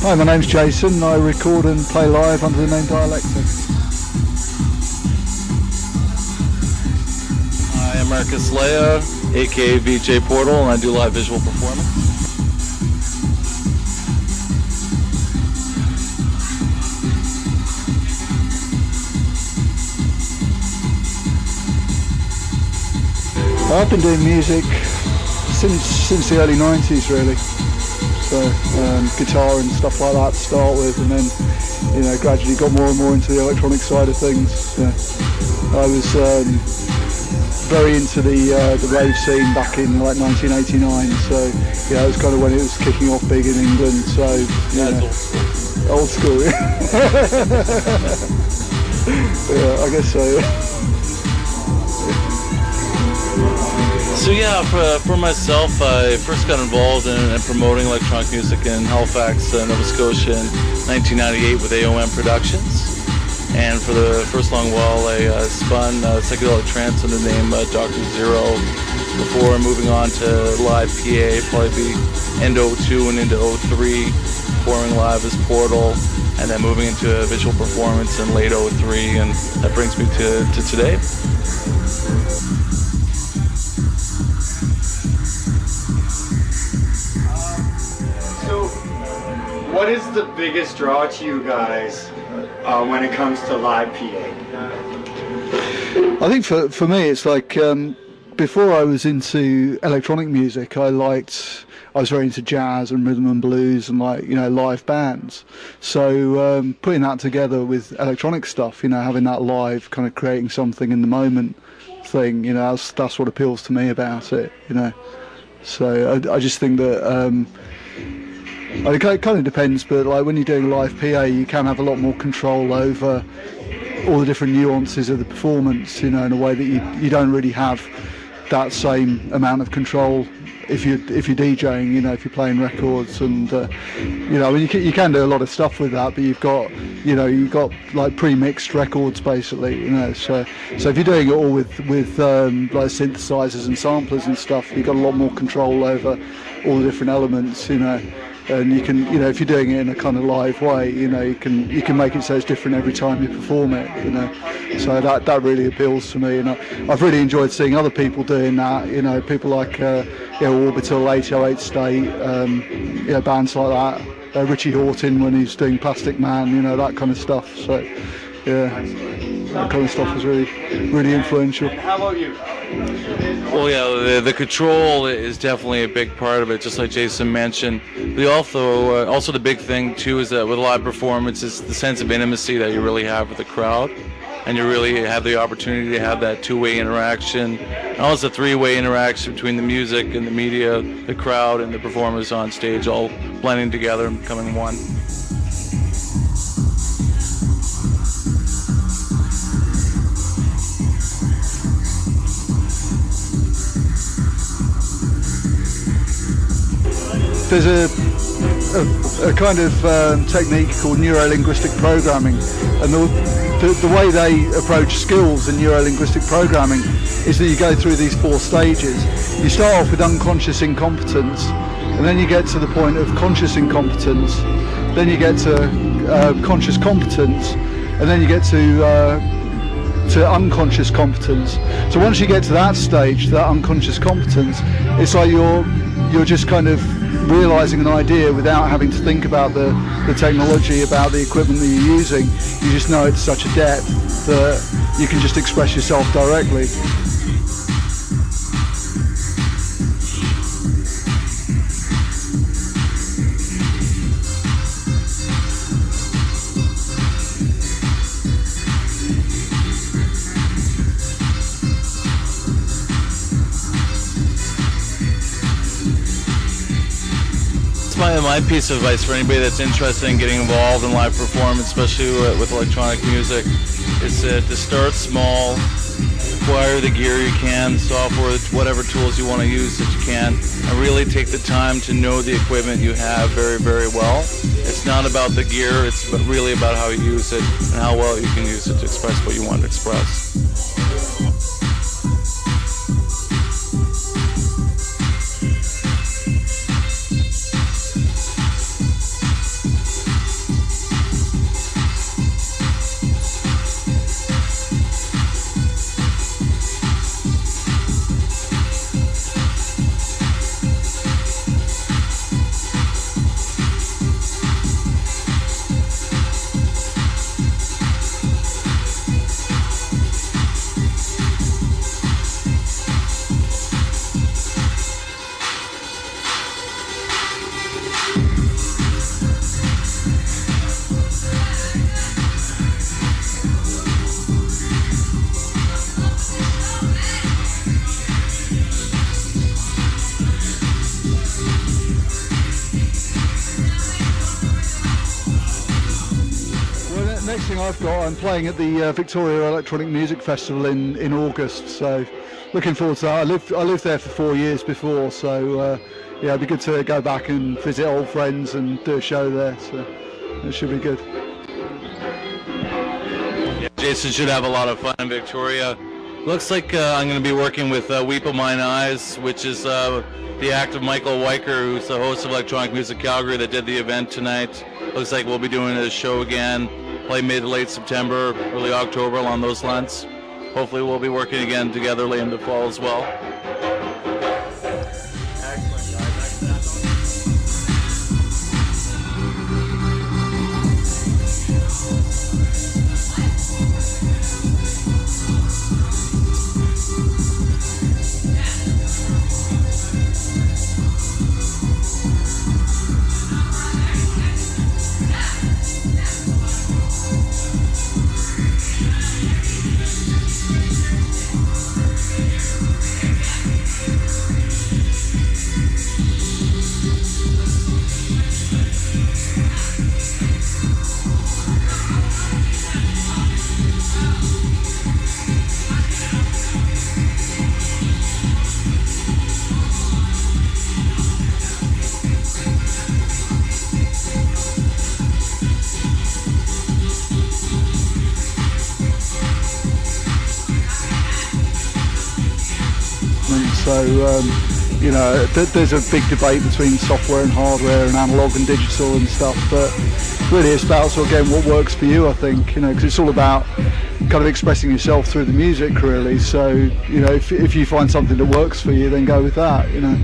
Hi, my name's Jason. I record and play live under the name Dialectic. Hi, I'm Marcus Leia, aka VJ Portal, and I do live visual performance. I've been doing music since the early 90s, really. So guitar and stuff like that to start with, and then gradually got more and more into the electronic side of things. So I was very into the rave scene back in like 1989. So it was kind of when it was kicking off big in England. So old school. Yeah, I guess so. So yeah, for myself, I first got involved in promoting electronic music in Halifax, Nova Scotia in 1998 with AOM Productions. And for the first long while, I spun psychedelic trance under the name Dr. Zero before moving on to live PA, probably end 02 and into 03, performing live as Portal, and then moving into visual performance in late 03, and that brings me to today. What is the biggest draw to you guys when it comes to live PA? I think for me it's like before I was into electronic music, I was very into jazz and rhythm and blues and live bands. So putting that together with electronic stuff, having that live, kind of creating something in the moment thing, that's what appeals to me about it. So I just think that. It kind of depends, but like when you're doing live PA, you can have a lot more control over all the different nuances of the performance, in a way that you don't really have that same amount of control if you're DJing, if you're playing records, and you can do a lot of stuff with that, but you've got like pre-mixed records basically, So if you're doing it all with like synthesizers and samplers and stuff, you've got a lot more control over all the different elements, And you can, if you're doing it in a kind of live way, you can make it so it's different every time you perform it, So that really appeals to me, and I've really enjoyed seeing other people doing that, people like Orbital, 808 State, bands like that, Richie Hawtin when he's doing Plastic Man, that kind of stuff. So yeah, that kind of stuff is really influential. How about you? Well, yeah, the control is definitely a big part of it, just like Jason mentioned. We also the big thing too is that with live performance is the sense of intimacy that you really have with the crowd, and you really have the opportunity to have that two-way interaction, and also a three-way interaction between the music and the media, the crowd and the performers on stage, all blending together and becoming one. There's a kind of technique called neuro-linguistic programming, and the way they approach skills in neuro-linguistic programming is that you go through these 4 stages. You start off with unconscious incompetence, and then you get to the point of conscious incompetence, then you get to conscious competence, and then you get to unconscious competence. So once you get to that stage, that unconscious competence, it's like you're just kind of realizing an idea without having to think about the technology, about the equipment that you're using. You just know it to such a depth that you can just express yourself directly. My piece of advice for anybody that's interested in getting involved in live performance, especially with electronic music, is to start small, acquire the gear you can, software, whatever tools you want to use that you can, and really take the time to know the equipment you have very, very well. It's not about the gear, it's really about how you use it and how well you can use it to express what you want to express. next thing I've got, I'm playing at the Victoria Electronic Music Festival in August, so looking forward to that. I lived there for 4 years before, so yeah, it'd be good to go back and visit old friends and do a show there, so it should be good. Yeah, Jason should have a lot of fun in Victoria. Looks like I'm going to be working with Weep of Mine Eyes, which is the act of Michael Weicker, who's the host of Electronic Music Calgary that did the event tonight. Looks like we'll be doing a show again, play mid to late September, early October, along those lines. Hopefully we'll be working again together late in the fall as well. So, you know, there's a big debate between software and hardware and analog and digital and stuff, but really it's about sort of getting what works for you, I think, you know, because it's all about kind of expressing yourself through the music, really. So, you know, if you find something that works for you, then go with that, you know.